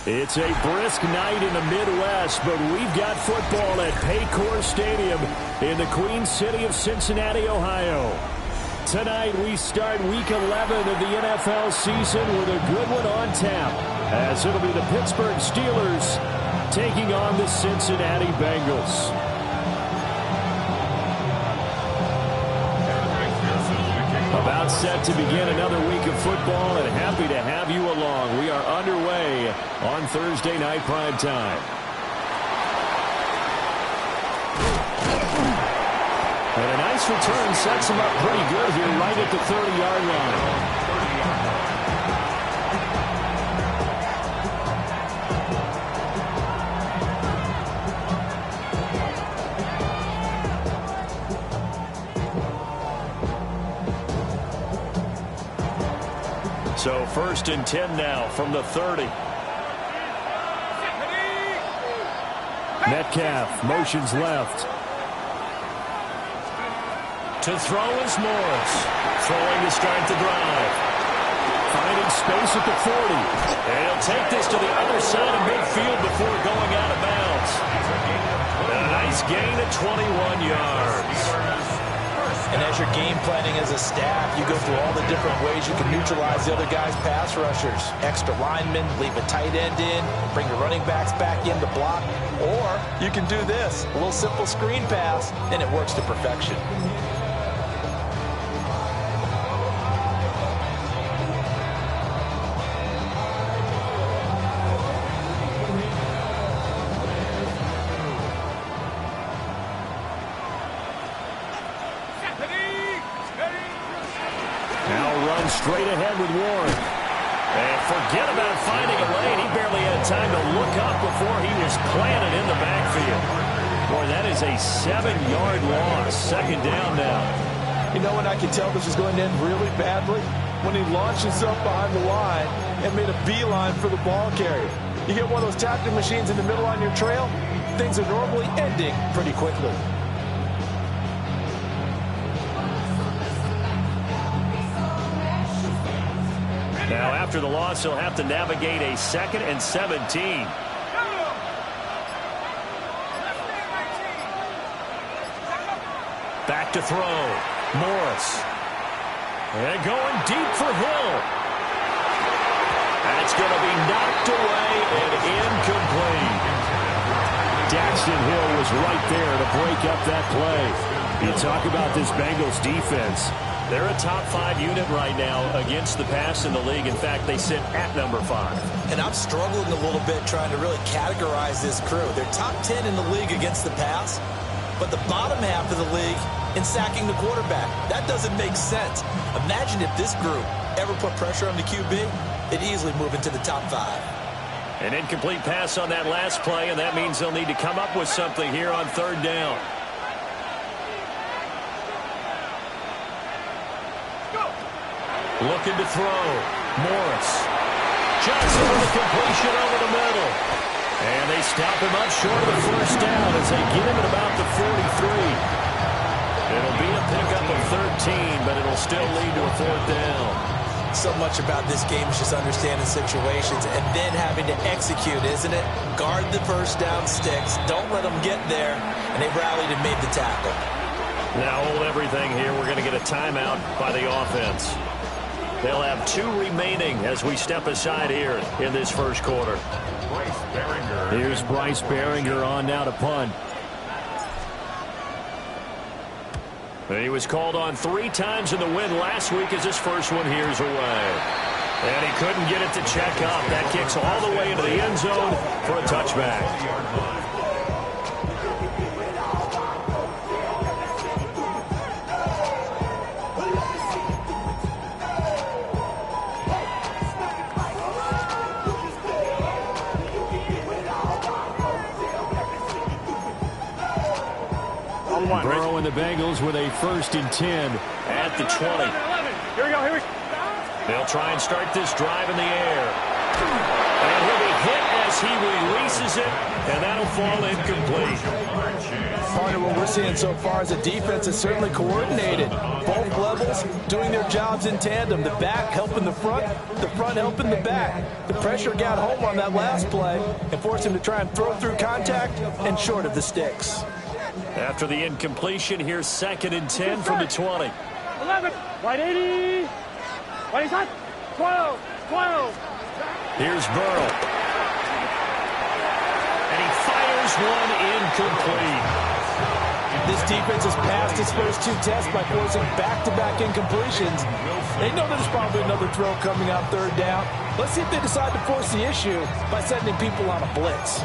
It's a brisk night in the Midwest, but we've got football at Paycor Stadium in the Queen City of Cincinnati, Ohio. Tonight we start Week 11 of the NFL season with a good one on tap, as it'll be the Pittsburgh Steelers taking on the Cincinnati Bengals. About set to begin another week of football, and happy to have you along. We are underway on Thursday night primetime. And a nice return sets him up pretty good here right at the 30-yard line. So 1st and 10 now from the 30. Metcalf motions left. To throw is Morris. Throwing to start the drive. Finding space at the 40. And he'll take this to the other side of midfield before going out of bounds. A nice gain at 21 yards. And as you're game planning as a staff, you go through all the different ways you can neutralize the other guy's pass rushers. Extra linemen, leave a tight end in, bring your running backs back in to block. Or you can do this, a little simple screen pass, and it works to perfection. Straight ahead with Warren. And forget about finding a lane. He barely had time to look up before he was planted in the backfield. Boy, that is a 7-yard loss. 2nd down now. You know when I could tell this was going to end really badly? When he launched himself behind the line and made a beeline for the ball carrier. You get one of those tackling machines in the middle on your trail, things are normally ending pretty quickly. Now, after the loss, he'll have to navigate a 2nd and 17. Back to throw. Morris. And going deep for Hill. That's going to be knocked away and incomplete. Daxton Hill was right there to break up that play. You talk about this Bengals defense. They're a top 5 unit right now against the pass in the league. In fact, they sit at number 5. And I'm struggling a little bit trying to really categorize this crew. They're top 10 in the league against the pass, but the bottom half of the league in sacking the quarterback. That doesn't make sense. Imagine if this group ever put pressure on the QB, they'd easily move into the top 5. An incomplete pass on that last play, and that means they'll need to come up with something here on 3rd down. Looking to throw. Morris. Johnson with a completion over the middle. And they stop him up short of the 1st down as they get him at about the 43. It'll be a pickup of 13, but it'll still lead to a 4th down. So much about this game is just understanding situations and then having to execute, isn't it? Guard the 1st down sticks. Don't let them get there. And they rallied and made the tackle. Now hold everything here. We're going to get a timeout by the offense. They'll have 2 remaining as we step aside here in this 1st quarter. Here's Bryce Baringer on now to punt. He was called on 3 times in the win last week as his first one here's away. And he couldn't get it to check up. That kicks all the way into the end zone for a touchback. Burrow and the Bengals with a 1st and 10 at the 20. Here we go. They'll try and start this drive in the air. And he'll be hit as he releases it, and that'll fall incomplete. Partner, what we're seeing so far is a defense is certainly coordinated. Both levels doing their jobs in tandem. The back helping the front helping the back. The pressure got home on that last play and forced him to try and throw through contact and short of the sticks. After the incompletion, here's 2nd and 10 from the 20. 11, wide 80, wide 12, 12. Here's Burrow. And he fires one incomplete. This defense has passed its first 2 tests by forcing back-to-back incompletions. They know there's probably another throw coming out 3rd down. Let's see if they decide to force the issue by sending people on a blitz.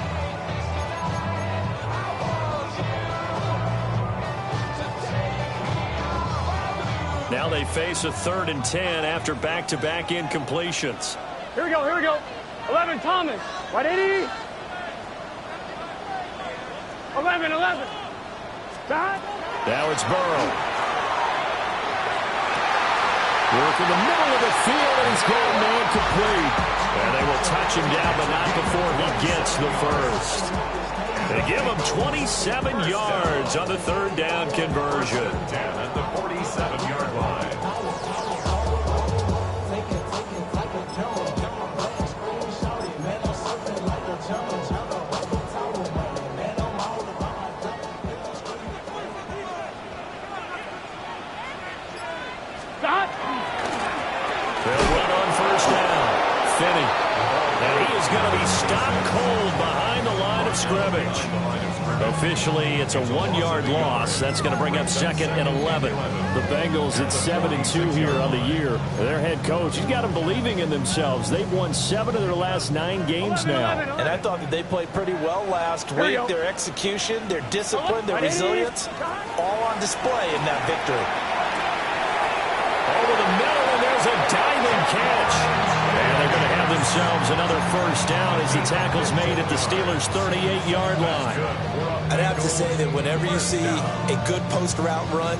Now they face a 3rd and 10 after back-to-back incompletions. Here we go, here we go. 11, Thomas, wide 80. 11. Now it's Burrow. Work in the middle of the field, and he's got a man complete. And they will touch him down, but not before he gets the first. They give him 27 yards on the 3rd down conversion. At the 47-yard line. They'll run on 1st down. Finney. And he is going to be stopped cold behind the line of scrimmage. Officially, it's a 1-yard loss. That's going to bring up 2nd and 11. The Bengals at 7-2 here on the year. Their head coach, he's got them believing in themselves. They've won 7 of their last 9 games now. And I thought that they played pretty well last week. Their execution, their discipline, their resilience, all on display in that victory. Over the middle, and there's a diving catch. And they're going to have themselves another 1st down as the tackle's made at the Steelers' 38-yard line. I'd have to say that whenever you see a good post-route run,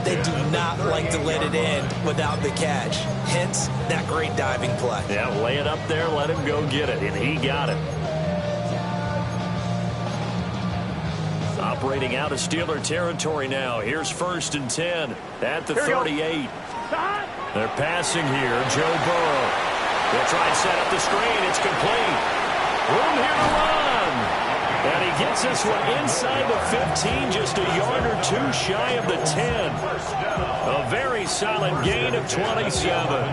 they do not like to let it end without the catch. Hence, that great diving play. Yeah, lay it up there, let him go get it, and he got it. Operating out of Steeler territory now. Here's 1st and 10 at the 38. They're passing here. Joe Burrow. They'll try and set up the screen. It's complete. Room here to run. And he gets this one inside the 15, just a yard or 2 shy of the 10. A very solid gain of 27.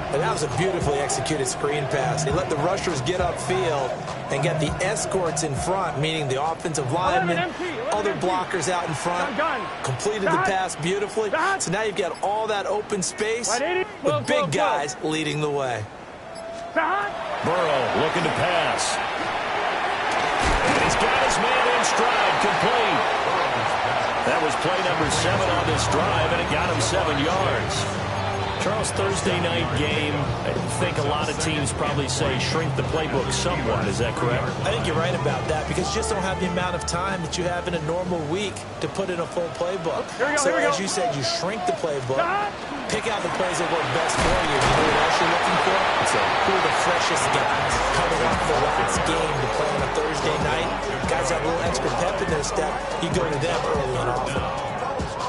And that was a beautifully executed screen pass. They let the rushers get upfield and get the escorts in front, meaning the offensive linemen, other blockers out in front. Completed the pass beautifully. So now you've got all that open space with big guys leading the way. Burrow looking to pass. And he's got his man in stride, complete. That was play number 7 on this drive, and it got him 7 yards. Charles, Thursday night game, I think a lot of teams probably say shrink the playbook somewhat. Is that correct? I think you're right about that because you just don't have the amount of time that you have in a normal week to put in a full playbook. So as you said, you shrink the playbook, pick out the plays that work best for you. You know what else you're looking for? So who are the freshest guys coming off the last game to play on a Thursday night? Guys have a little extra pep in their step. You go to them early and often.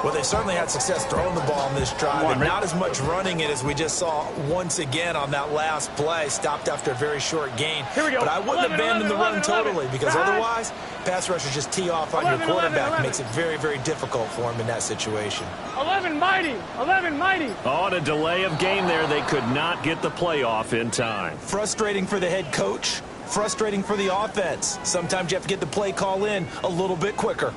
Well, they certainly had success throwing the ball in this drive, and not as much running it as we just saw once again on that last play. Stopped after a very short gain. But I wouldn't abandon the run totally, because otherwise, pass rushers just tee off on your quarterback. It makes it very, very difficult for him in that situation. 11 mighty. On a delay of game there, they could not get the playoff in time. Frustrating for the head coach, frustrating for the offense. Sometimes you have to get the play call in a little bit quicker.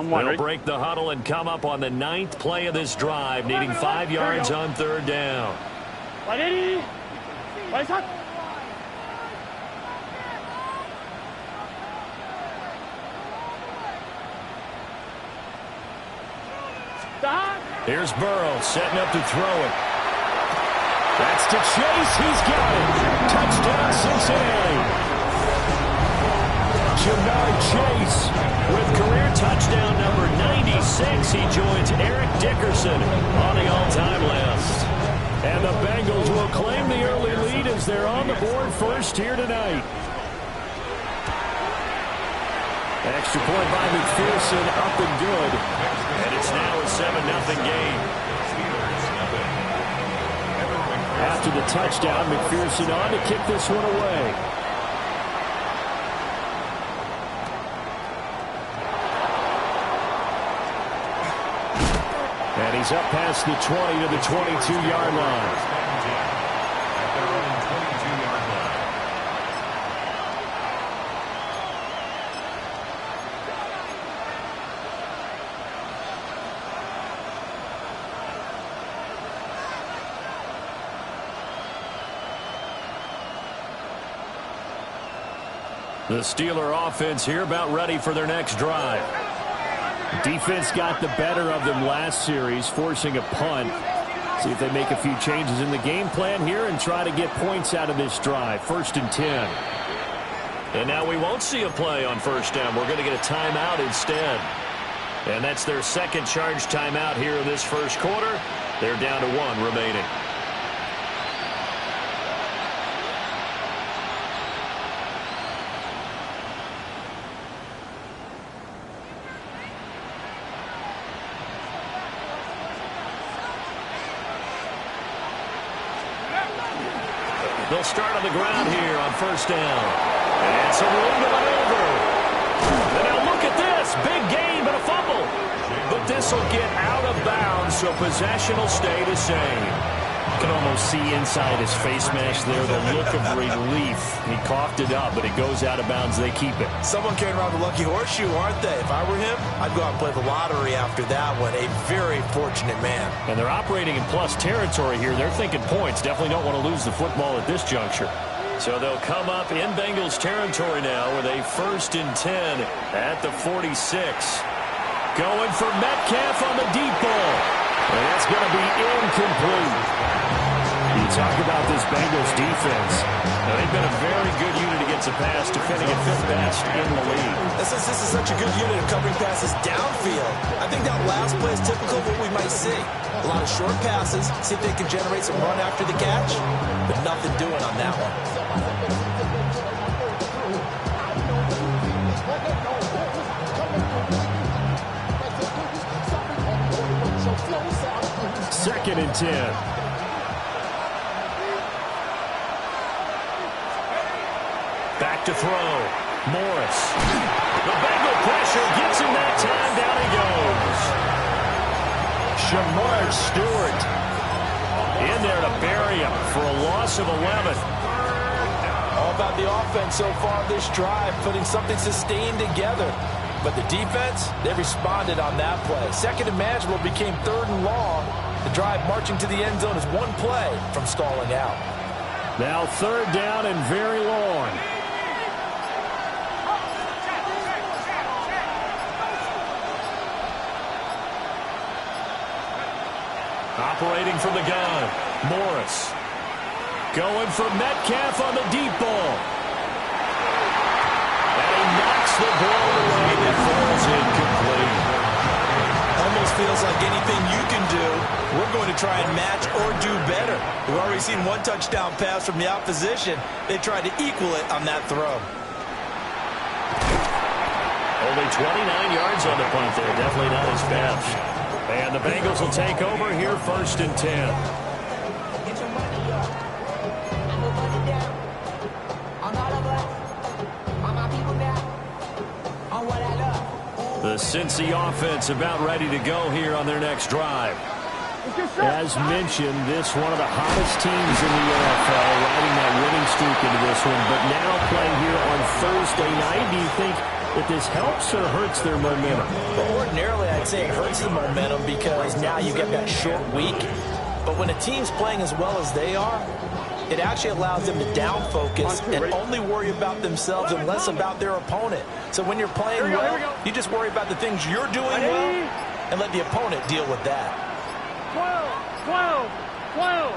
They'll break the huddle and come up on the 9th play of this drive, needing 5 yards on 3rd down. Here's Burrow setting up to throw it. That's to Chase. He's got it. Touchdown, Cincinnati. Jamar Chase with career touchdown number 96. He joins Eric Dickerson on the all-time list. And the Bengals will claim the early lead as they're on the board first here tonight. Extra point by McPherson, up and good. And it's now a 7-0 game. After the touchdown, McPherson on to kick this one away. And he's up past the 20 to the 22-yard line. The Steeler offense here about ready for their next drive. Defense got the better of them last series, forcing a punt. See if they make a few changes in the game plan here and try to get points out of this drive. 1st and 10. And now we won't see a play on first down. We're going to get a timeout instead. And that's their second charge timeout here in this first quarter. They're down to 1 remaining. They'll start on the ground here on first down. And some room to maneuver. And now look at this. Big gain, but a fumble. But this will get out of bounds, so possession will stay the same. You can almost see inside his face mask there the look of relief. He coughed it up, but it goes out of bounds. They keep it. Someone carrying around the lucky horseshoe, aren't they? If I were him, I'd go out and play the lottery after that one. A very fortunate man. And they're operating in plus territory here. They're thinking points. Definitely don't want to lose the football at this juncture. So they'll come up in Bengals territory now with a 1st and 10 at the 46. Going for Metcalf on the deep ball. And that's going to be incomplete. You talk about this Bengals defense. Now, they've been a very good unit against the pass, defending at 5th best in the league. This is such a good unit of covering passes downfield. I think that last play is typical of what we might see. A lot of short passes, see if they can generate some run after the catch, but nothing doing on that one. 2nd and 10. Back to throw. Morris. The Bengal pressure gets him that time. Down he goes. Shamar Stewart in there to bury him for a loss of 11. All about the offense so far this drive, putting something sustained together. But the defense, they responded on that play. 2nd and manageable became 3rd and long. The drive marching to the end zone is one play from stalling out. Now 3rd down and very long. Operating from the gun, Morris. Going for Metcalf on the deep ball. And he knocks the ball away that falls incomplete. Almost feels like anything you can do, we're going to try and match or do better. We've already seen one touchdown pass from the opposition. They tried to equal it on that throw. Only 29 yards on the punt there. Definitely not his best. And the Bengals will take over here 1st and 10. The Cincy offense about ready to go here on their next drive. As mentioned, this one of the hottest teams in the NFL, riding that winning streak into this one, but now playing here on Thursday night. Do you think that this helps or hurts their momentum? Well, ordinarily, I'd say it hurts the momentum because now you get that short week. But when a team's playing as well as they are, it actually allows them to down focus and only worry about themselves and less about their opponent. So when you're playing well, you just worry about the things you're doing well and let the opponent deal with that. 12, 12, 12.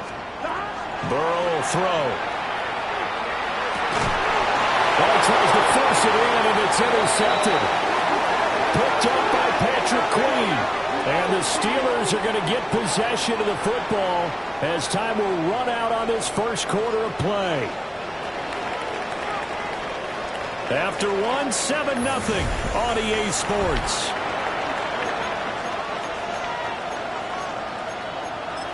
Burrow will throw. Ball tries to force it in, and it's intercepted. Picked up by Patrick Queen. And the Steelers are going to get possession of the football as time will run out on this first quarter of play. After 7-0 on EA Sports.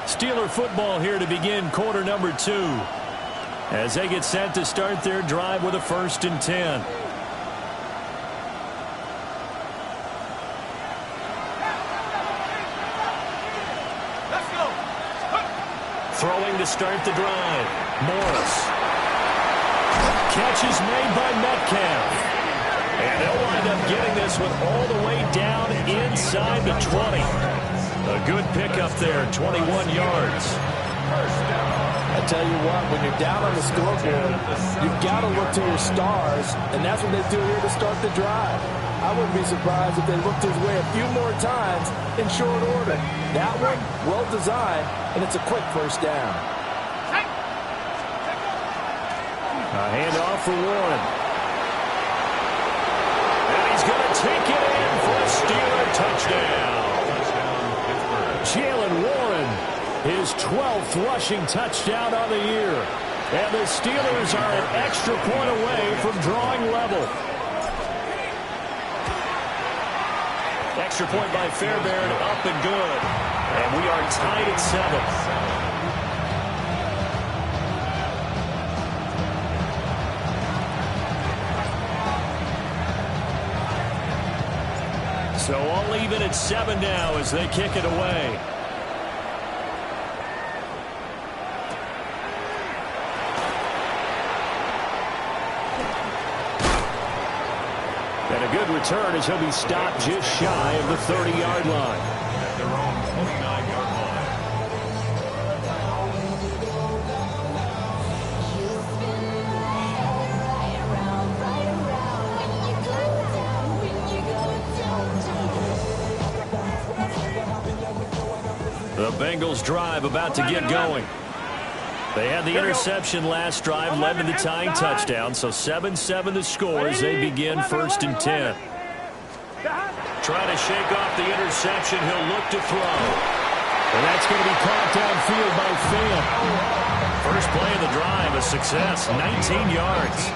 Steeler football here to begin quarter number 2 as they get set to start their drive with a 1st and 10. Let's go. Throwing to start the drive. Morris. Catch is made by Metcalf. And they'll wind up getting this one all the way down inside the 20. A good pickup there, 21 yards. I tell you what, when you're down on the scoreboard, you've got to look to your stars, and that's what they do here to start the drive. I wouldn't be surprised if they looked his way a few more times in short order. That one, well designed, and it's a quick first down. A handoff for Warren. And he's going to take it in for a Steeler touchdown. Jalen Warren, his 12th rushing touchdown on the year. And the Steelers are an extra point away from drawing level. Extra point by Fairbairn, up and good. And we are tied at 7. So all even at 7 now as they kick it away. And a good return as he'll be stopped just shy of the 30-yard line. At their own 29-yard line. The Bengals drive about to get going. They had the interception last drive, led to the tying touchdown, so 7-7 the score as they begin 1st and 10. Trying to shake off the interception, he'll look to throw. And that's going to be caught downfield by Fant. First play of the drive, a success, 19 yards.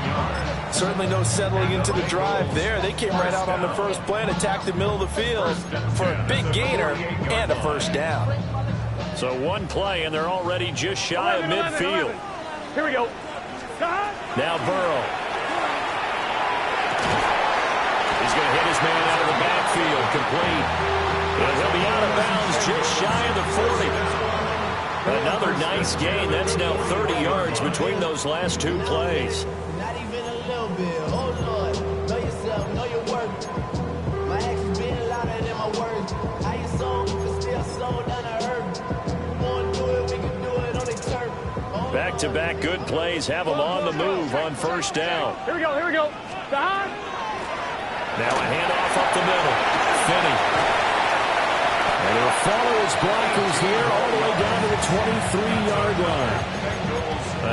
Certainly no settling into the drive there. They came right out on the first play and attacked the middle of the field for a big gainer and a first down. So one play, and they're already just shy of midfield. Here we go. Now Burrow. He's going to hit his man out of the backfield, complete. And he'll be out of bounds just shy of the 40. Another nice gain. That's now 30 yards between those last two plays. Not even a little bit. Oh, Lord. Know yourself. Know your worth. My actions being louder than my words. How you sold, but still sold down the earth. Back-to-back good plays have them on the move on first down. Here we go. Here we go. Behind. Now a handoff up the middle. Finney. And he'll follow his blockers here all the way down to the 23-yard line.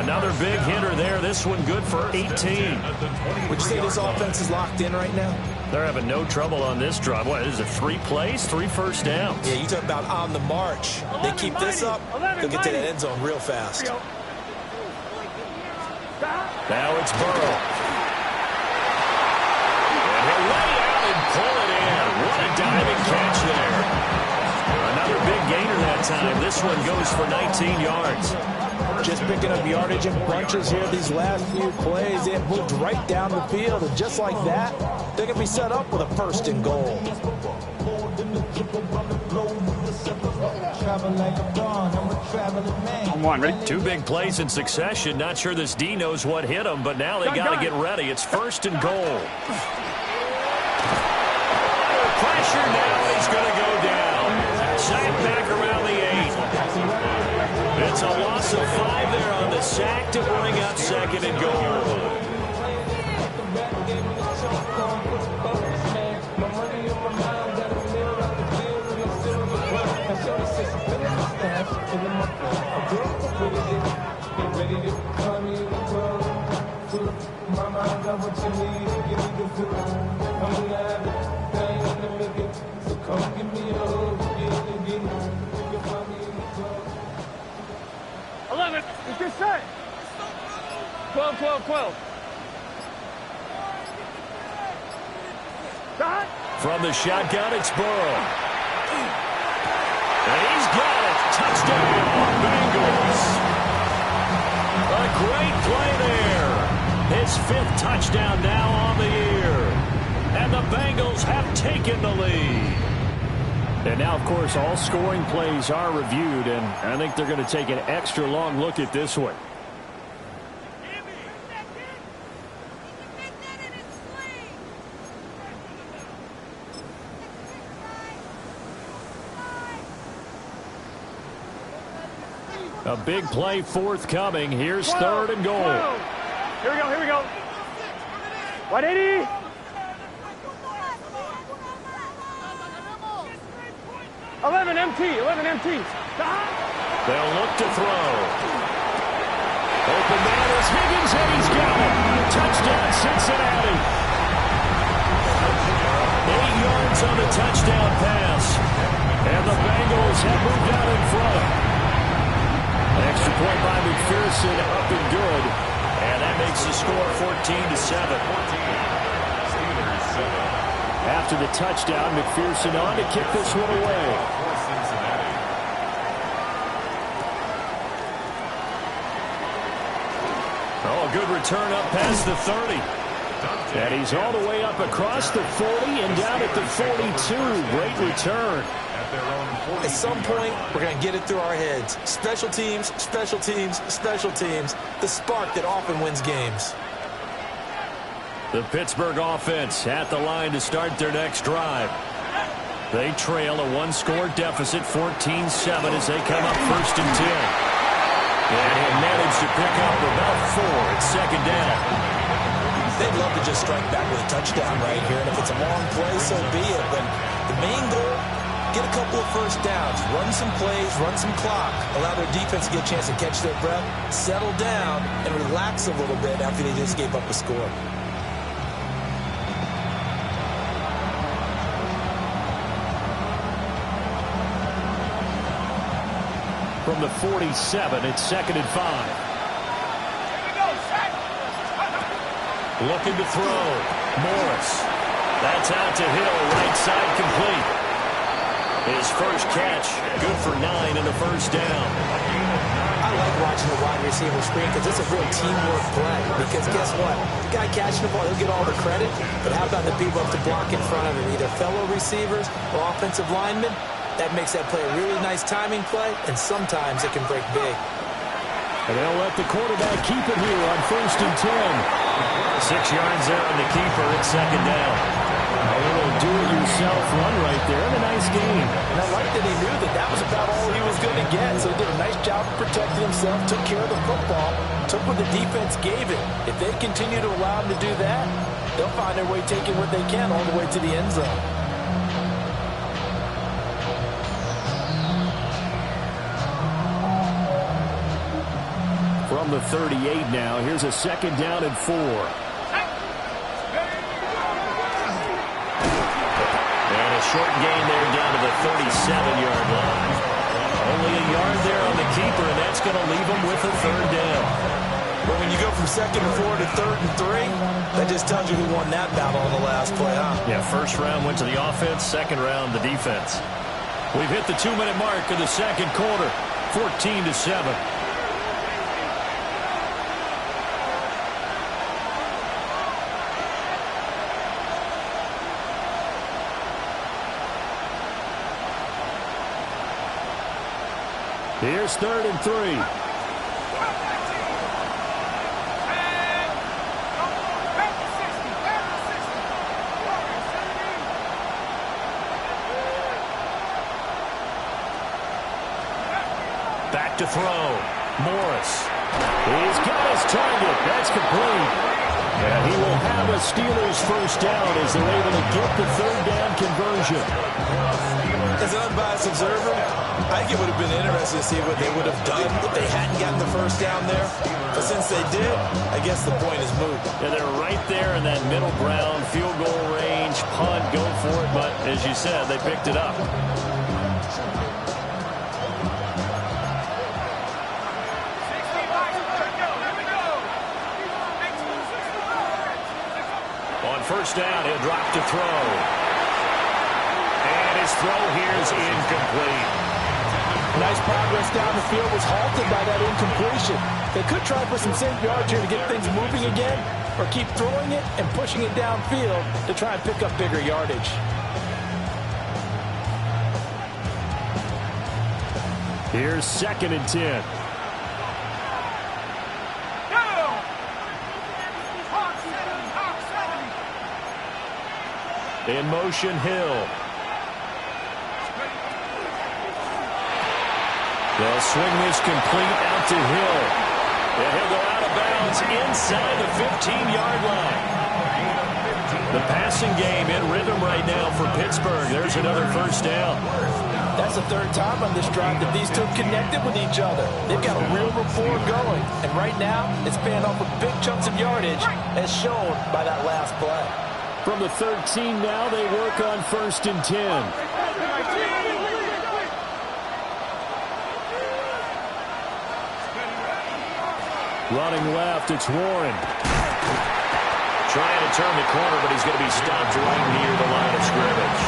Another big hitter there. This one good for 18. Would you say this offense is locked in right now? They're having no trouble on this drive. What is it, 3 plays, 3 first downs? Yeah, you talk about on the march. They keep this up, they'll get to the end zone real fast. Now it's Burrow. And he'll lay out and pull it in. What a diving catch there. Another big gainer that time. This one goes for 19 yards. Just picking up yardage in bunches here these last few plays. They have moved right down the field, and just like that, they're going to be set up with a 1st and goal. Come on, ready? 2 big plays in succession. Not sure this D knows what hit him, but now they got to get ready. It's 1st and goal. Pressure now. He's going to go down. Sack back around the 8. It's a loss of 5 there on the sack to bring up 2nd and goal. 11. Let's get set. 12, 12, 12. Stop. From the shotgun, it's Burrow. And he's got it. Touchdown, Bengals. A great play there. His 5th touchdown now on the year. And the Bengals have taken the lead. And now, of course, all scoring plays are reviewed, and I think they're going to take an extra long look at this one. A big play forthcoming. Here's 3rd and goal. Here we go, here we go. 180. Eleven MT. They'll look to throw. Open man is Higgins, and he's got it. Touchdown, Cincinnati. 8 yards on the touchdown pass. And the Bengals have moved out in front. An extra point by McPherson, up and good. And that makes the score 14-7. After the touchdown, McPherson on to kick this one away. Oh, a good return up past the 30. And he's all the way up across the 40 and down at the 42. Great return. At some point, we're going to get it through our heads. Special teams, special teams, special teams. The spark that often wins games. The Pittsburgh offense at the line to start their next drive. They trail a 1-score deficit, 14-7, as they come up 1st and 10. And he'll manage to pick up about 4 at 2nd down. They'd love to just strike back with a touchdown right here, and if it's a long play, so be it. But the main goal, get a couple of first downs, run some plays, run some clock, allow their defense to get a chance to catch their breath, settle down, and relax a little bit after they just gave up a score. From the 47, it's 2nd and 5. Looking to throw. Morris. That's out to Hill. Right side complete. His first catch. Good for 9 and a first down. I like watching the wide receiver screen because it's a real teamwork play. Because guess what? The guy catching the ball, he'll get all the credit. But how about the people up to block in front of him? Either fellow receivers or offensive linemen. That makes that play a really nice timing play, and sometimes it can break big. And they'll let the quarterback keep it here on 1st and 10. 6 yards there on the keeper. It's 2nd down. A little do-it-yourself run right there, and a nice game. And I like that he knew that that was about all he was going to get, so he did a nice job of protecting himself, took care of the football, took what the defense gave him. If they continue to allow him to do that, they'll find their way taking what they can all the way to the end zone. From the 38 now, here's a 2nd down and 4. And a short gain there down to the 37-yard line. Only a yard there on the keeper, and that's going to leave him with a 3rd down. But when you go from 2nd and 4 to 3rd and 3, that just tells you who won that battle on the last play, huh? Yeah, 1st round went to the offense, 2nd round the defense. We've hit the 2-minute mark of the 2nd quarter, 14-7. Here's 3rd and 3. Back to throw. Morris. He's got his target. That's complete. And he will have a Steelers first down as they're able to get the 3rd down conversion. As an unbiased observer, I think it would have been interesting to see what they would have done if they hadn't gotten the first down there. But since they did, I guess the point is moot. Yeah, they're right there in that middle ground, field goal range, punt, go for it. But as you said, they picked it up. first down. He'll drop to throw. And his throw here is incomplete. Nice progress down the field was halted by that incompletion. They could try for some safe yards here to get things moving again, or keep throwing it and pushing it downfield to try and pick up bigger yardage. Here's 2nd and 10. In motion, Hill. They'll swing this complete out to Hill. And he'll go out of bounds inside the 15-yard line. The passing game in rhythm right now for Pittsburgh. There's another first down. That's the 3rd time on this drive that these two have connected with each other. They've got a real rapport going. And right now, it's paying off with big chunks of yardage, as shown by that last play. From the 13 now, they work on 1st and 10. Running left, it's Warren. Trying to turn the corner, but he's going to be stopped right near the line of scrimmage.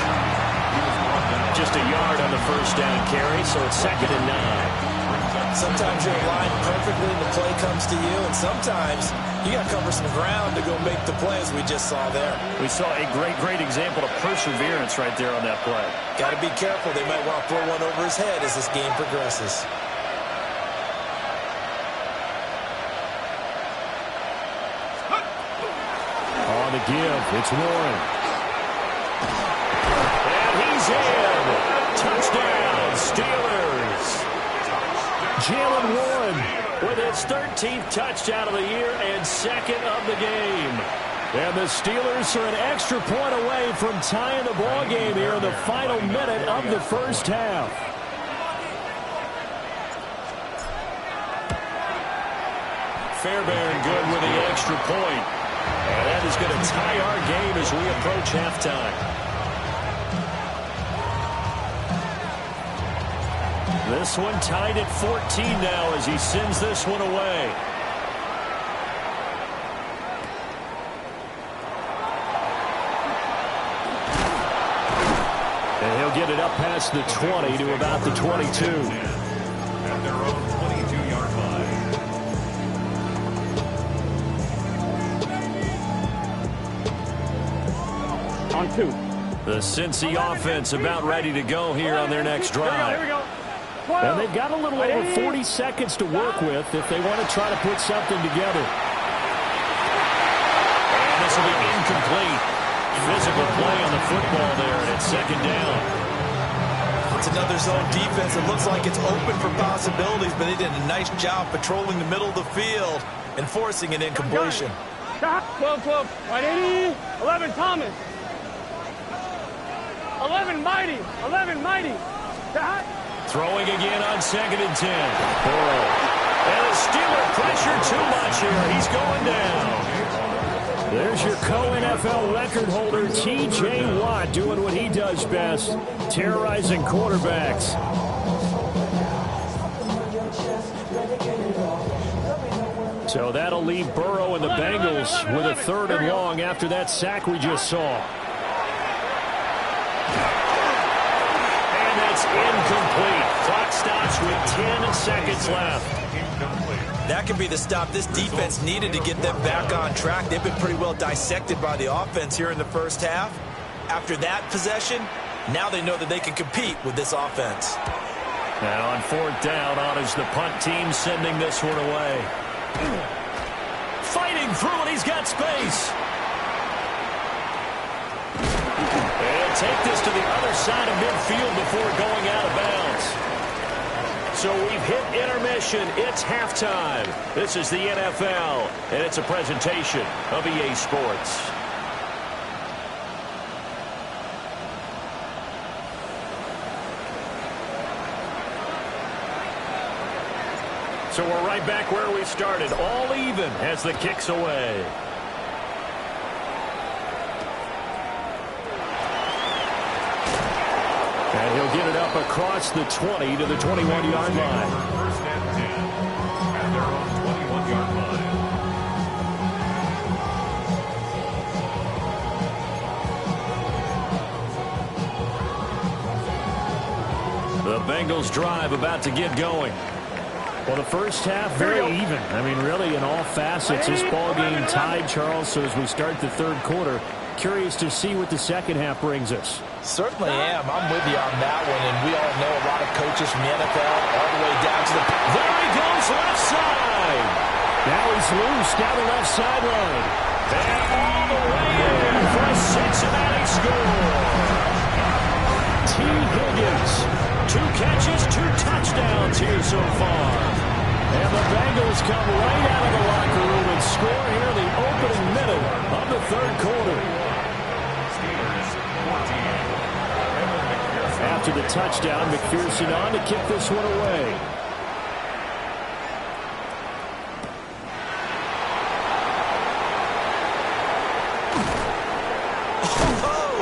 Just a yard on the first down carry, so it's 2nd and 9. Sometimes you're aligned perfectly and the play comes to you, and sometimes you got to cover some ground to go make the play, as we just saw there. We saw a great example of perseverance right there on that play. Got to be careful. They might want to throw one over his head as this game progresses. On the give, it's Warren. And he's in. Touchdown, Steelers. Jalen Warren with his 13th touchdown of the year and 2nd of the game. And the Steelers are an extra point away from tying the ball game here in the final minute of the first half. Fairbairn good with the extra point. And that is going to tie our game as we approach halftime. This one tied at 14 now as he sends this one away. And he'll get it up past the 20 to about the 22. At their own 22-yard line. On 2. The Cincy offense about ready to go here on their next drive. Here we go. And they've got a little over 40 seconds to work with if they want to try to put something together. And this will be incomplete. Physical play on the football there, and it's 2nd down. It's another zone defense. It looks like it's open for possibilities, but they did a nice job patrolling the middle of the field and forcing an incompletion. 12, 180, 11, Thomas. 11, Mighty. Throwing again on 2nd and 10. Burrow. And the Steeler pressure too much here. He's going down. There's your co-NFL record holder, T.J. Watt, doing what he does best, terrorizing quarterbacks. So that'll leave Burrow and the Bengals with a 3rd and long after that sack we just saw. And that's incomplete. Clock stops with 10 seconds left. That could be the stop this defense needed to get them back on track. They've been pretty well dissected by the offense here in the first half. After that possession, now they know that they can compete with this offense. Now on 4th down, on is the punt team sending this one away. Fighting through it, he's got space. And take this to the other side of midfield before going out of bounds. So we've hit intermission. It's halftime. This is the NFL, and it's a presentation of EA Sports. So we're right back where we started, all even as the kick's away. And he'll get it up across the 20 to the 21-yard line. First and 10 at their own 21-yard Bengals drive about to get going. Well, the first half, very even. I mean, really, in all facets, this ball game tied, Charles. So as we start the third quarter, curious to see what the second half brings us. Certainly am. I'm with you on that one, and we all know a lot of coaches from the NFL all the way down to the... There he goes, left side. Now he's loose down the left sideline. And all the way in for a Cincinnati score. T. Higgins, 2 catches, 2 touchdowns here so far. And the Bengals come right out of the locker room and score here in the opening minute of the third quarter. After the touchdown, McPherson on to kick this one away.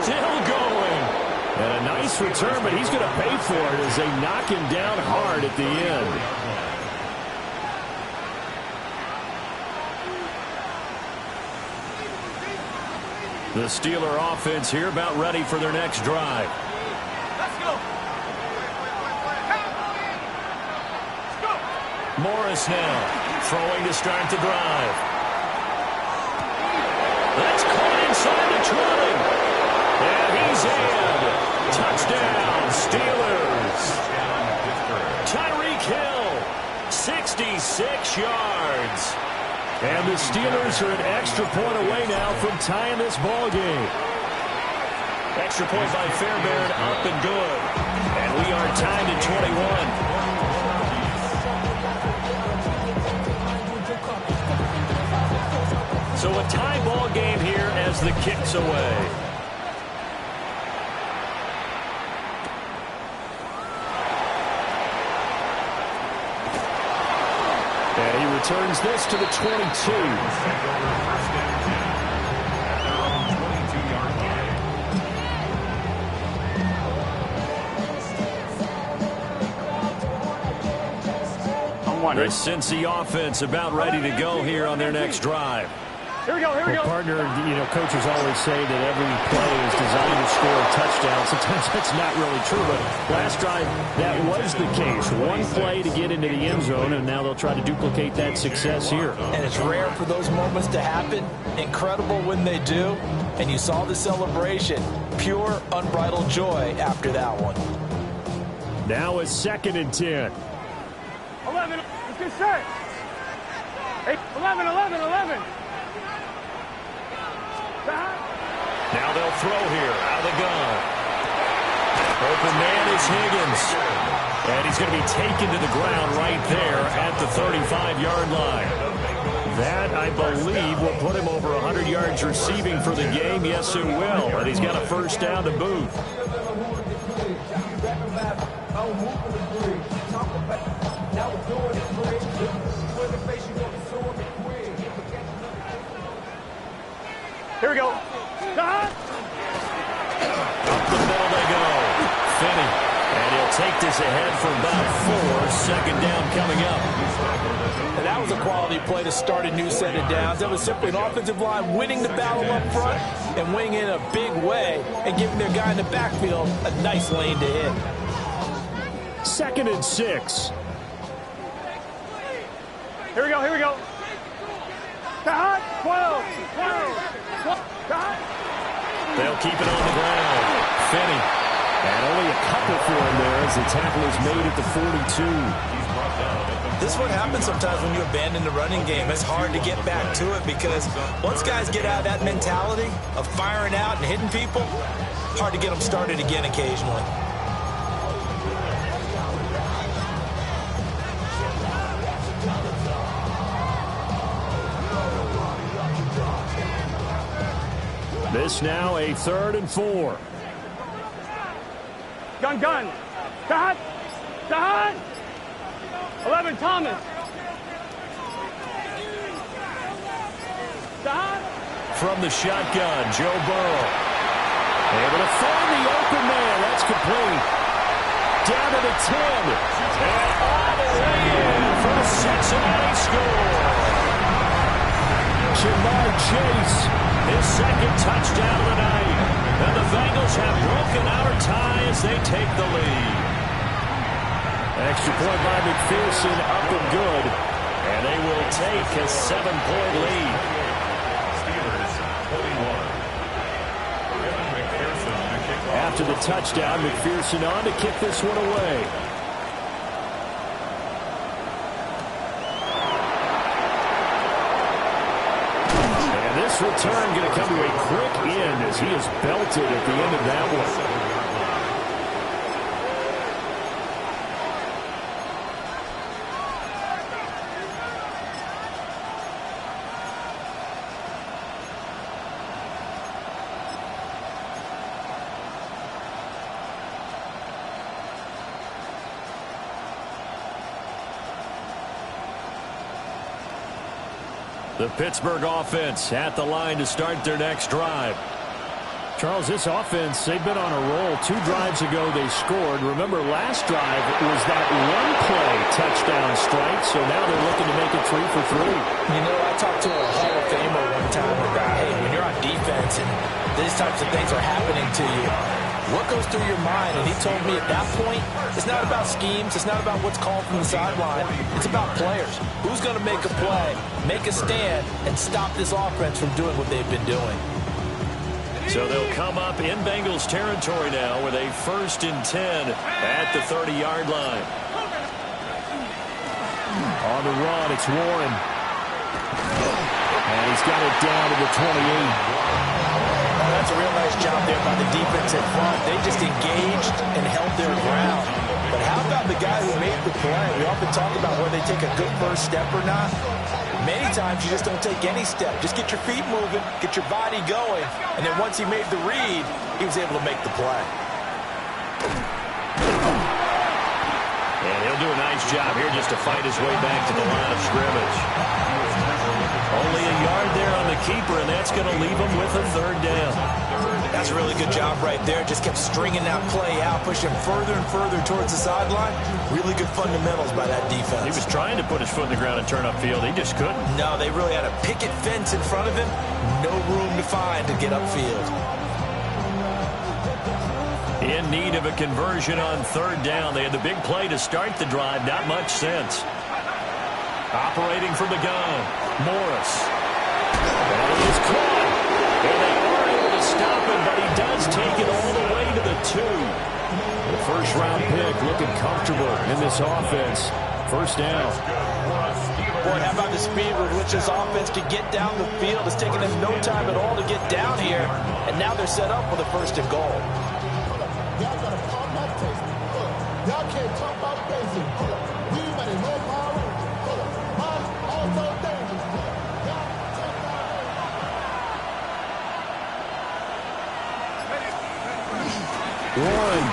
Still going. And a nice return, but he's going to pay for it as they knock him down hard at the end. The Steeler offense here about ready for their next drive. Let's go. Morris now throwing to start the drive. That's caught inside the 20. And he's in. Touchdown, Steelers. Tyreek Hill, 66 yards. And the Steelers are an extra point away now from tying this ball game. Extra point by Fairbairn, up and good. And we are tied at 21. So a tie ball game here as the kick's away. And he returns this to the 22. The Cincy offense about ready to go here on their next drive. Here we go, here we go. Partner, coaches always say that every play is designed to score a touchdown. Sometimes that's not really true, but last drive, that was the case. One play to get into the end zone, and now they'll try to duplicate that success here. And it's rare for those moments to happen. Incredible when they do. And you saw the celebration. Pure, unbridled joy after that one. Now it's 2nd and 10. 11, let's get set. 11, 11, 11. Now they'll throw here out of the gun. Open man is Higgins. And he's going to be taken to the ground right there at the 35-yard line. That, I believe, will put him over 100 yards receiving for the game. Yes, it will. And he's got a first down to boot. Here we go. Up the middle they go. Finney. And he'll take this ahead for about 4. Second down coming up. And that was a quality play to start a new set of downs. That was simply an offensive line winning the battle up front and winning in a big way and giving their guy in the backfield a nice lane to hit. 2nd and 6. Here we go, here we go. 12, 12, 12. They'll keep it on the ground. Finney. And only a couple for him there as the tackle is made at the 42. This is what happens sometimes when you abandon the running game. It's hard to get back to it because once guys get out of that mentality of firing out and hitting people, hard to get them started again occasionally. This now a 3rd and 4. Gun, gun. Dot. Dot. 11, Thomas. Dot. From the shotgun, Joe Burrow. Able to find the open man. That's complete. Down to the 10. And all the way in for a Cincinnati score. Jamar Chase, his 2nd touchdown of the night. And the Bengals have broken our tie as they take the lead. Extra point by McPherson, up and good. And they will take a 7-point lead. Steelers 21. After the touchdown, McPherson on to kick this one away. And this return going to come to a quick end as he is belted at the end of that one. The Pittsburgh offense at the line to start their next drive. Charles, this offense, they've been on a roll. 2 drives ago they scored. Remember, last drive was that one-play touchdown strike, so now they're looking to make it 3 for 3. You know, I talked to a Hall of Famer one time about, hey, when you're on defense and these types of things are happening to you, what goes through your mind? And he told me at that point, it's not about schemes. It's not about what's called from the sideline. It's about players. Who's going to make a play, make a stand, and stop this offense from doing what they've been doing? So they'll come up in Bengals territory now with a 1st and 10 at the 30-yard line. On the run, it's Warren. And he's got it down to the 28. That's a real nice job there by the defense in front. They just engaged and held their ground. But how about the guy who made the play? We often talk about whether they take a good first step or not. Many times you just don't take any step. Just get your feet moving, get your body going, and then once he made the read, he was able to make the play. And he'll do a nice job here just to fight his way back to the line of scrimmage. Only a yard there on the keeper, and that's going to leave him with a 3rd down. That's a really good job right there. Just kept stringing that play out, pushing further and further towards the sideline. Really good fundamentals by that defense. He was trying to put his foot in the ground and turn upfield. He just couldn't. No, they really had a picket fence in front of him. No room to find to get upfield. In need of a conversion on 3rd down. They had the big play to start the drive. Not much sense. Operating from the gun, Morris. And he is caught. And they are able to stop him, but he does take it all the way to the 2. The 1st-round pick looking comfortable in this offense. 1st down. Boy, how about the speed with which this offense can get down the field? It's taking them no time at all to get down here. And now they're set up with a 1st and goal. Y'all gotta talk about basic. Y'all can't talk about basic. We better know power. Also dangerous. Warren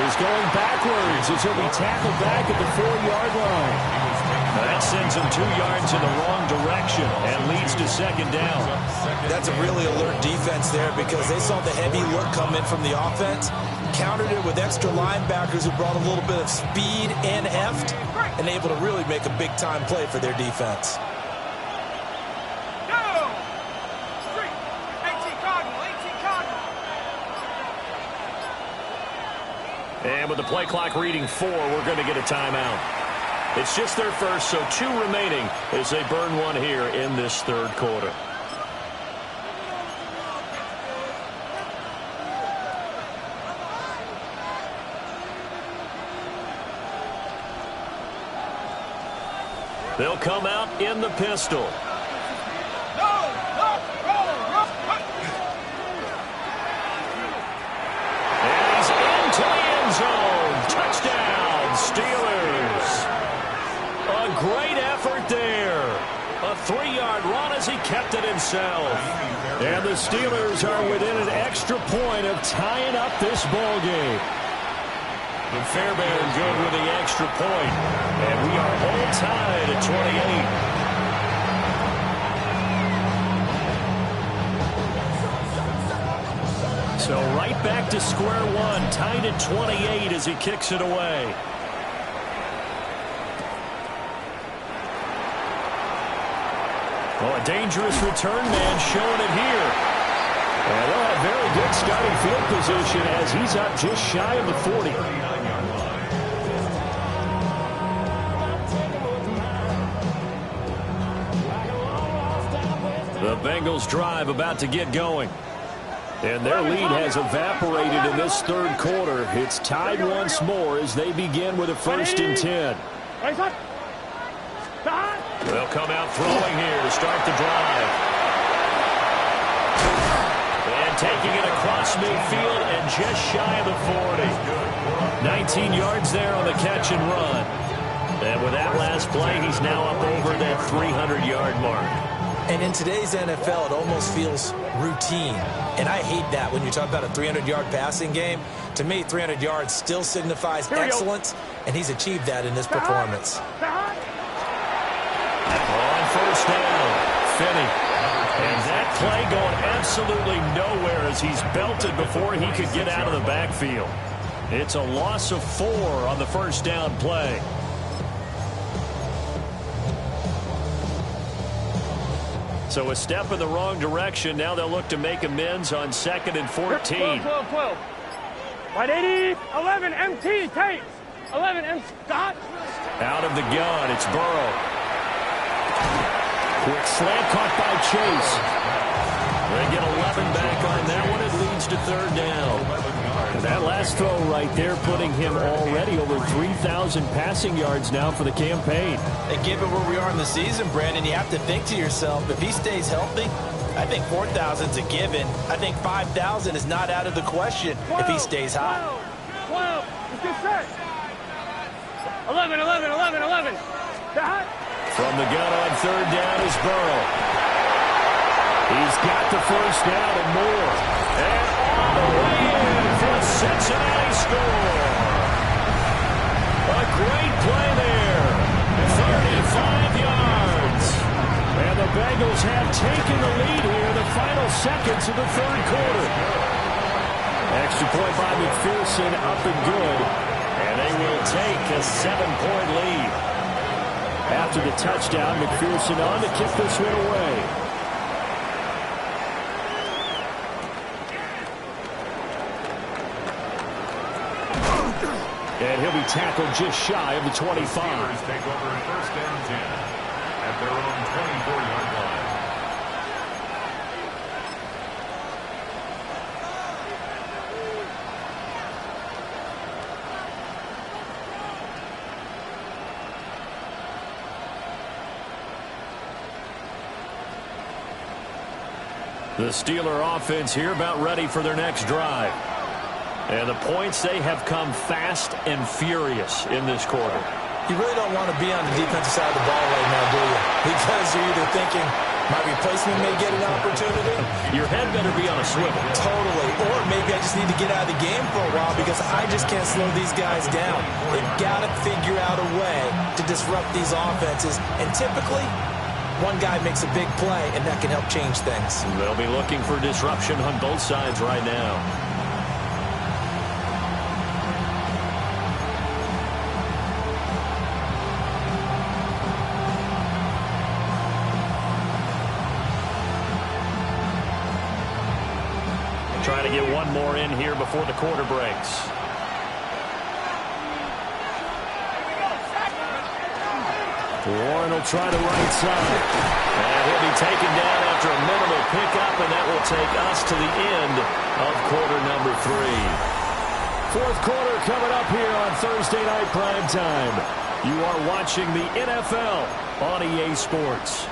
is going backwards as he'll be tackled back at the 4-yard line. That sends him 2 yards in the wrong direction and leads to 2nd down. That's a really alert defense there because they saw the heavy look come in from the offense, countered it with extra linebackers who brought a little bit of speed and heft, and able to really make a big-time play for their defense. And with the play clock reading 4, we're going to get a timeout. It's just their first, so 2 remaining as they burn one here in this 3rd quarter. They'll come out in the pistol. Zone. Touchdown, Steelers. A great effort there. A 3-yard run as he kept it himself. And the Steelers are within an extra point of tying up this ball game. And Fairbairn good with the extra point. And we are all tied at 28. So right back to square one, tied at 28 as he kicks it away. Oh, a dangerous return man showing it here. And they'll have very good starting field position as he's up just shy of the 40. The Bengals drive about to get going. And their lead has evaporated in this third quarter. It's tied once more as they begin with a 1st and 10. They'll come out throwing here to start the drive. And taking it across midfield and just shy of the 40. 19 yards there on the catch and run. And with that last play, he's now up over that 300-yard mark. And in today's NFL, it almost feels routine. And I hate that when you talk about a 300-yard passing game. To me, 300 yards still signifies excellence, and he's achieved that in this performance. On 1st down, Finney. And that play going absolutely nowhere as he's belted before he could get out of the backfield. It's a loss of 4 on the 1st down play. So a step in the wrong direction. Now they'll look to make amends on 2nd and 14. 12. Right 80, 11, MT, Tate. 11, MT, Scott. Out of the gun, it's Burrow. Quick slant caught by Chase. They get 11 back on that one. It leads to 3rd down. And that last throw right there putting him already over 3,000 passing yards now for the campaign. And given where we are in the season, Brandon, you have to think to yourself, if he stays healthy, I think 4,000 is a given. I think 5,000 is not out of the question if he stays hot. 12. Let's get set. 11. From the gun on 3rd down is Burrow. He's got the 1st down and more. And all the way in for a Cincinnati score. A great play there. 35 yards. And the Bengals have taken the lead here in the final seconds of the 3rd quarter. Extra point by McPherson up and good. And they will take a 7-point lead. After the touchdown, McPherson on to kick this one away. And he'll be tackled just shy of the 25. Steelers take over 1st and 10 at their own 24-yard line. The Steeler offense here about ready for their next drive. And the points, they have come fast and furious in this quarter. You really don't want to be on the defensive side of the ball right now, do you? Because you're either thinking, my replacement may get an opportunity. Your head better be on a swivel. Totally. Or maybe I just need to get out of the game for a while because I just can't slow these guys down. They've got to figure out a way to disrupt these offenses. And typically, one guy makes a big play, and that can help change things. They'll be looking for disruption on both sides right now. Trying to get one more in here before the quarter breaks. Warren will try the right side. And he'll be taken down after a minimal pickup, and that will take us to the end of quarter number 3. 4th quarter coming up here on Thursday Night Prime Time. You are watching the NFL on EA Sports.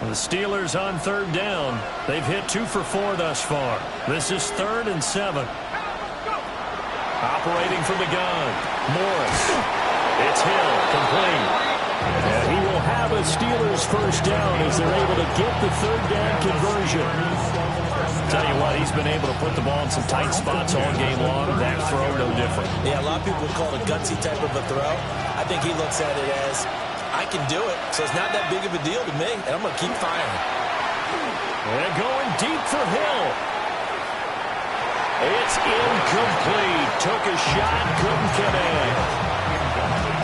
The Steelers on 3rd down. They've hit 2 for 4 thus far. This is 3rd and 7. Operating from the gun. Morris. It's Hill. Complete. And he will have a Steelers 1st down as they're able to get the 3rd down conversion. Tell you what, he's been able to put the ball in some tight spots all game long. That throw, no different. Yeah, a lot of people would call it a gutsy type of a throw. I think he looks at it as, I can do it, so it's not that big of a deal to me, and I'm going to keep firing. And going deep for Hill. It's incomplete. Took a shot, couldn't connect.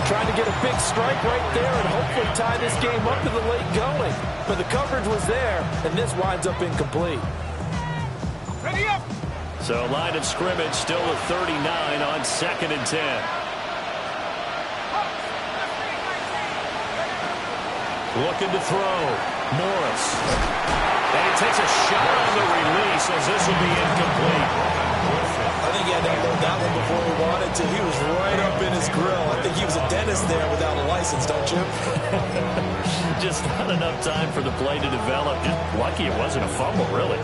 Trying to get a big strike right there and hopefully tie this game up in the late going. But the coverage was there, and this winds up incomplete. So line of scrimmage still at 39 on 2nd and 10. Looking to throw. Morris. And he takes a shot on the release as this will be incomplete. I think he had to unload that one before he wanted to. He was right up in his grill. I think he was a dentist there without a license, don't you? Just not enough time for the play to develop. Just lucky it wasn't a fumble, really.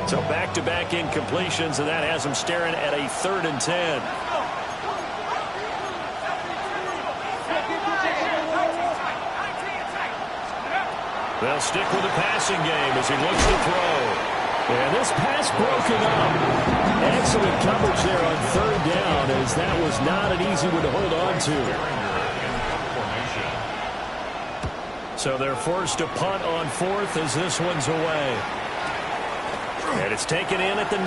So back-to-back incompletions, and that has them staring at a 3rd and 10. They'll stick with the passing game as he looks to throw. And this pass broken up. Excellent coverage there on 3rd down, as that was not an easy one to hold on to. So they're forced to punt on 4th as this one's away. And it's taken in at the 9.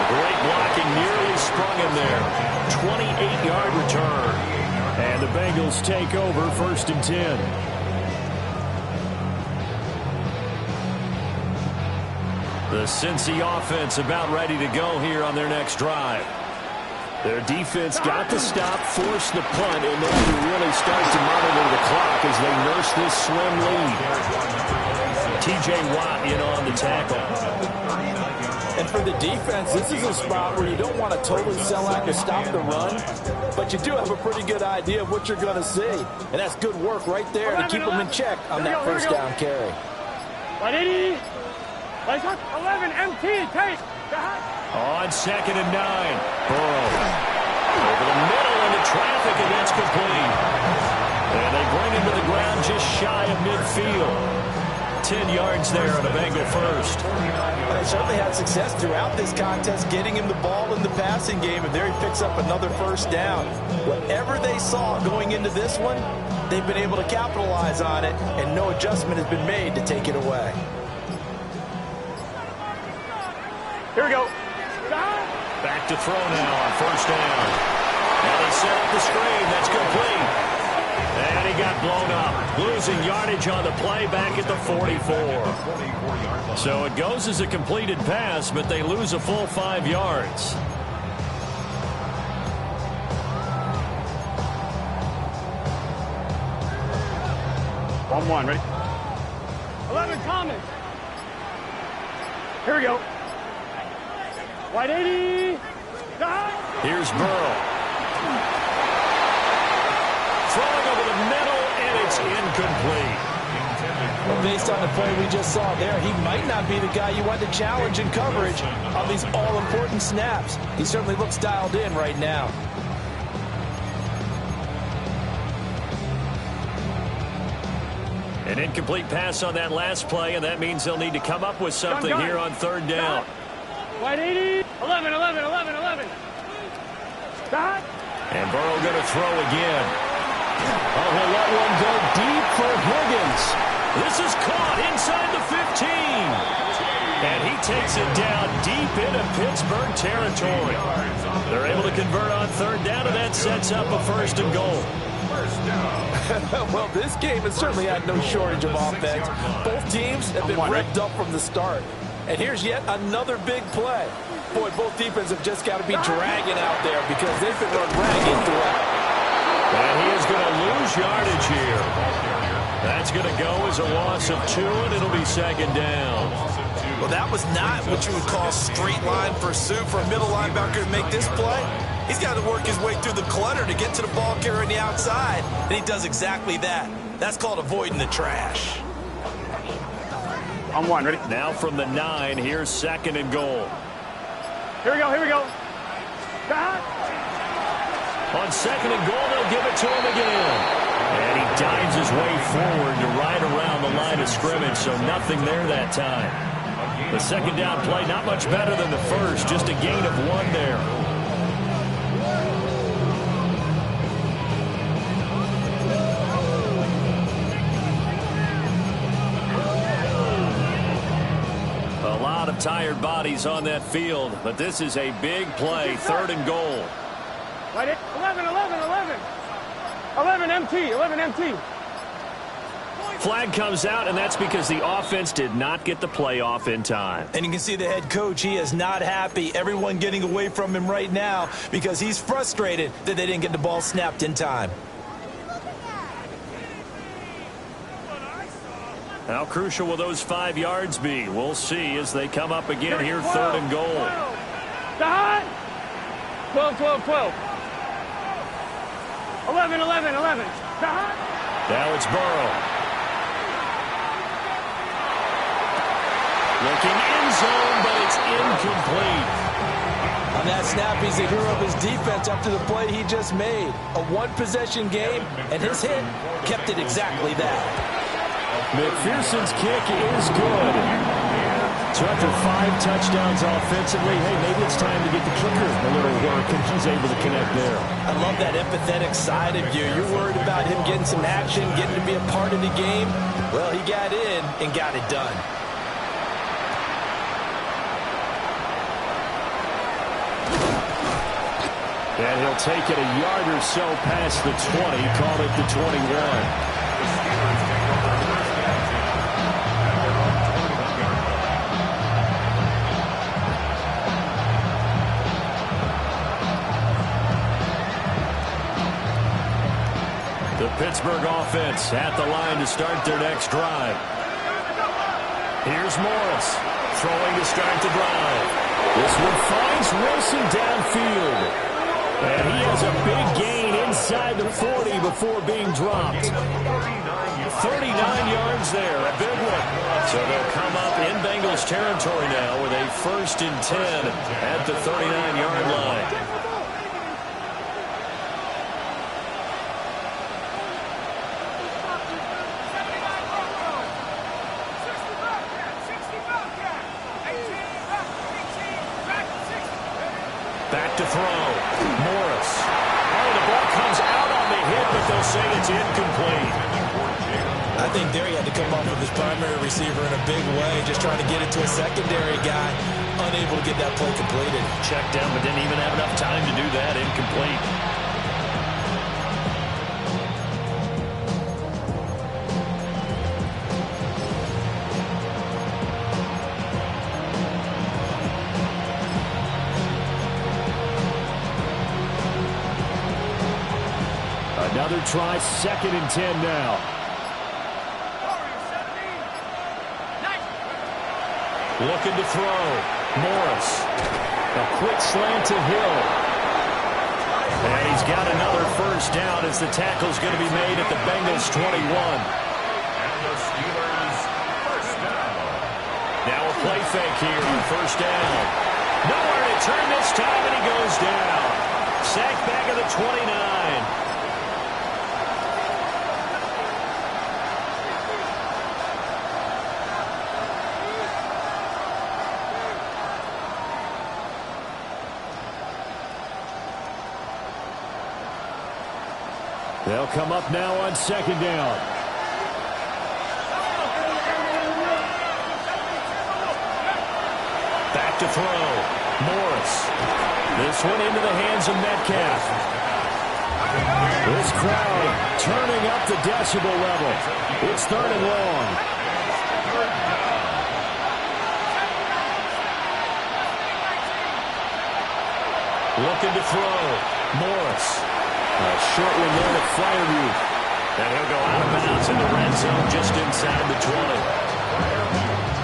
Great blocking, nearly sprung him there. 28-yard return. And the Bengals take over 1st and 10. The Cincy offense about ready to go here on their next drive. Their defense got the stop, forced the punt, and then you really start to monitor the clock as they nurse this slim lead. T.J. Watt in on the tackle. And for the defense, this is a spot where you don't want to totally sell out to stop the run, but you do have a pretty good idea of what you're going to see. And that's good work right there to keep them in check on that first down carry. 180. 11, MT, take. On 2nd and 9. Burrow. Over the middle into traffic, and that's complete. And they bring him to the ground just shy of midfield. 10 yards there on a Bengal first. They certainly had success throughout this contest getting him the ball in the passing game, and there he picks up another first down. Whatever they saw going into this one, they've been able to capitalize on it, and no adjustment has been made to take it away. Here we go. Back to throw now on 1st down. And they set up the screen. That's complete. And he got blown up. Losing yardage on the play back at the 44. So it goes as a completed pass, but they lose a full 5 yards. One, ready? 11 Thomas. Here we go. 180. Here's Burrow. Throwing over the middle, and it's incomplete. Well, based on the play we just saw there, he might not be the guy you want to challenge in coverage on these all-important snaps. He certainly looks dialed in right now. An incomplete pass on that last play, and that means they'll need to come up with something here on 3rd down. 180. 11. Stop. And Burrow going to throw again. Oh, he'll let one go deep for Higgins. This is caught inside the 15. And he takes it down deep into Pittsburgh territory. They're able to convert on 3rd down, and that sets up a 1st and goal. Well, this game has certainly had no shortage of offense. Both teams have been ripped up from the start. And here's yet another big play. Boy, both defenses have just got to be dragging out there because they've been run ragged throughout. And he is going to lose yardage here. That's going to go as a loss of 2, and it'll be 2nd down. Well, that was not what you would call straight line pursuit for a middle linebacker to make this play. He's got to work his way through the clutter to get to the ball carrier on the outside, and he does exactly that. That's called avoiding the trash. On 1, ready? Now from the 9, here's 2nd and goal. Here we go. Stop. On 2nd and goal, they'll give it to him again. And he dives his way forward to right around the line of scrimmage, so nothing there that time. The 2nd down play, not much better than the first, just a gain of 1 there. A lot lot of tired bodies on that field, but this is a big play, 3rd and goal. Right it. 11, 11, 11. 11 MT, 11 MT. Flag comes out, and that's because the offense did not get the play off in time. And you can see the head coach, he is not happy. Everyone getting away from him right now because he's frustrated that they didn't get the ball snapped in time. How crucial will those 5 yards be? We'll see as they come up again here, 3rd and goal. The hot. 12, 12, 12. 11, 11, 11. The hot. Now it's Burrow. Looking in zone, but it's incomplete. On that snap, he's the hero of his defense after the play he just made. A one-possession game, and his hit kept it exactly that. McPherson's kick is good. So after 5 touchdowns offensively, hey, maybe it's time to get the kicker a little work, and he's able to connect there. I love that empathetic side of you. You're worried about him getting some action, getting to be a part of the game. Well, he got in and got it done. And he'll take it a yard or so past the 20, call it the 21. The Pittsburgh offense at the line to start their next drive. Here's Morris throwing to start the drive. This one finds Wilson downfield. And he has a big gain inside the 40 before being dropped. 39 yards there, a big one. So they'll come up in Bengals territory now with a 1st and 10 at the 39-yard line. Back to throw. Morris. Oh, the ball comes out on the hit, but they'll say it's incomplete. I think there he had to come off with his primary receiver in a big way, just trying to get it to a secondary guy, unable to get that play completed. Checked down, but didn't even have enough time to do that. Incomplete. Another try, 2nd and 10 now. Looking to throw. Morris. A quick slant to Hill. And he's got another 1st down as the tackle's going to be made at the Bengals 21. And the Steelers 1st down. Now a play fake here on 1st down. Nowhere to turn this time, and he goes down. Sacked back at the 29. They'll come up now on 2nd down. Back to throw. Morris. This one into the hands of Metcalf. This crowd turning up the decibel level. It's 3rd and long. Looking to throw. Morris. A short one there to Fireview. And he'll go out of bounds in the red zone just inside the 20.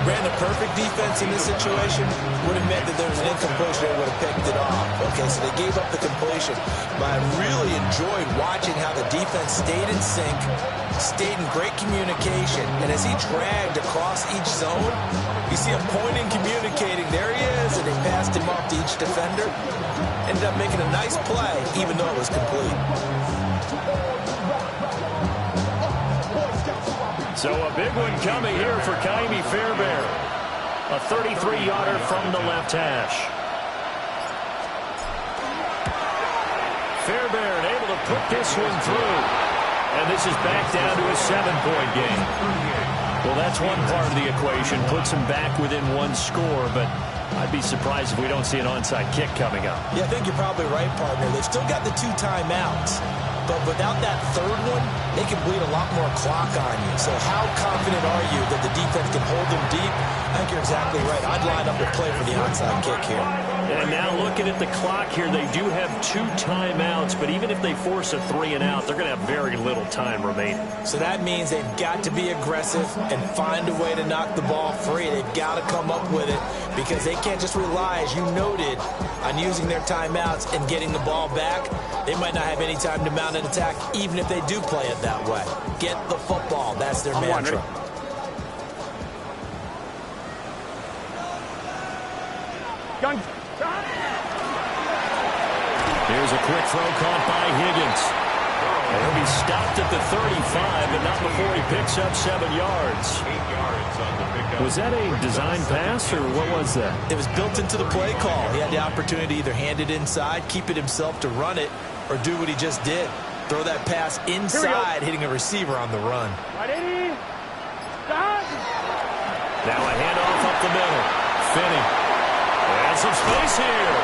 Ran the perfect defense in this situation. Would have meant that there was an incompletion. They would have picked it off. Okay, so they gave up the completion. But I really enjoyed watching how the defense stayed in sync, stayed in great communication. And as he dragged across each zone, you see him pointing, communicating. There he is, and they passed him off to each defender. Ended up making a nice play, even though it was complete. So a big one coming here for Kaimi Fairbairn. A 33-yarder from the left hash. Fairbairn able to put this one through. And this is back down to a 7-point game. Well, that's one part of the equation. Puts them back within one score, but I'd be surprised if we don't see an onside kick coming up. Yeah, I think you're probably right, partner. They've still got the 2 timeouts. But without that third one, they can bleed a lot more clock on you. So how confident are you that the defense can hold them deep? I think you're exactly right. I'd line up and play for the onside kick here. And now looking at the clock here, they do have 2 timeouts, but even if they force a 3 and out, they're going to have very little time remaining. So that means they've got to be aggressive and find a way to knock the ball free. They've got to come up with it because they can't just rely, as you noted, on using their timeouts and getting the ball back. They might not have any time to mount an attack, even if they do play it that way. Get the football. That's their mantra. Gun. Here's a quick throw caught by Higgins. And he'll be stopped at the 35, but not before he picks up 7 yards. 8 yards on the pickup. Was that a design pass, or what was that? It was built into the play call. He had the opportunity to either hand it inside, keep it himself to run it, or do what he just did. Throw that pass inside, hitting a receiver on the run. Now a handoff up the middle. Finney. And some space here.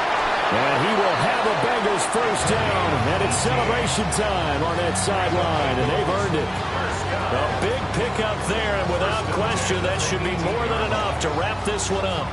And he will have a Bengals first down. And it's celebration time on that sideline. And they've earned it. A big pickup there. And without question, that should be more than enough to wrap this one up.